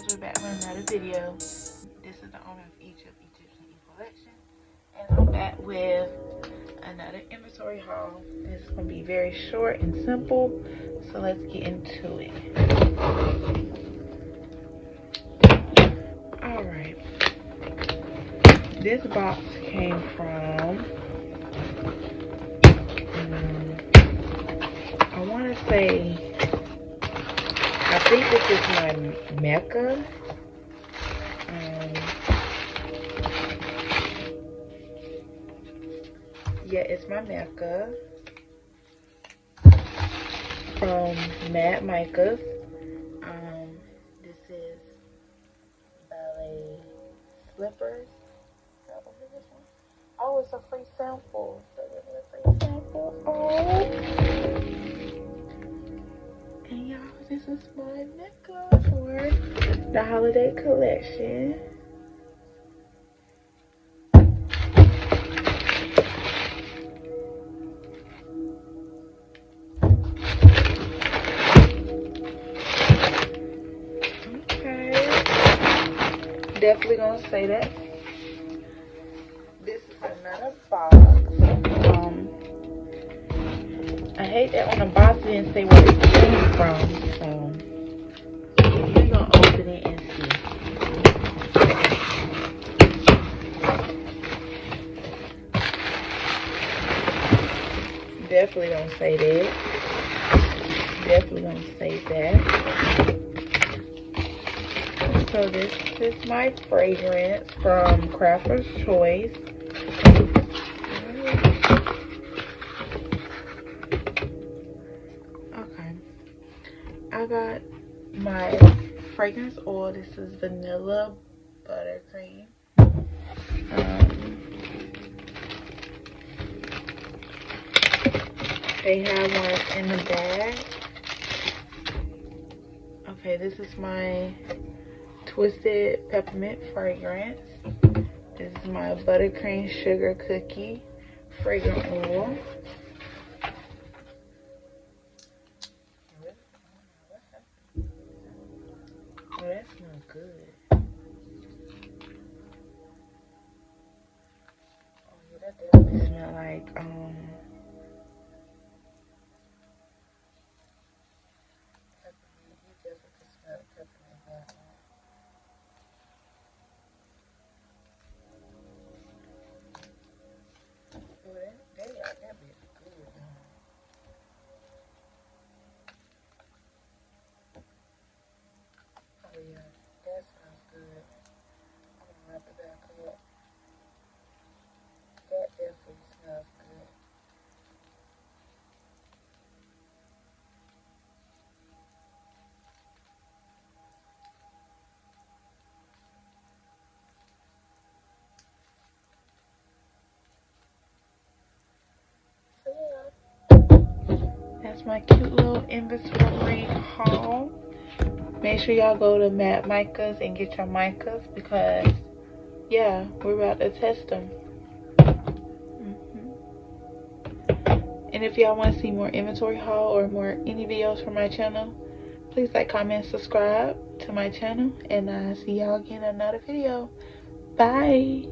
we're back with another video. This is the owner of Egiptegyptianne collection, and I'm back with another inventory haul. This is going to be very short and simple, so let's get into it. Alright, this box came from, I want to say, I think this is my Mica. Yeah, it's my Mica from Mica. This is ballet slippers. Oh, it's a free sample. Oh. And y'all, this is my Mica for the holiday collection. Okay. Definitely gonna say that. This is another box. I hate that on the box it didn't say where it came from, so we're gonna open it and see. Definitely don't say that. Definitely don't say that. So this is my fragrance from Crafter's Choice. I got my fragrance oil. This is vanilla buttercream. They have one in the bag. Okay, this is my twisted peppermint fragrance. This is my buttercream sugar cookie fragrance oil. Oh, that smells good. Oh, yeah, that definitely smells like, peppermint. You definitely can smell peppermint that one. Oh, that bitch good, huh? Oh, yeah, that smells good. I'm gonna wrap it back up. That definitely smells good. So yeah, that's my cute little inventory haul. Make sure y'all go to Mica's and get your Micas because, yeah, we're about to test them. And if y'all want to see more inventory haul or any videos from my channel, please like, comment, subscribe to my channel, and I'll see y'all again in another video. Bye.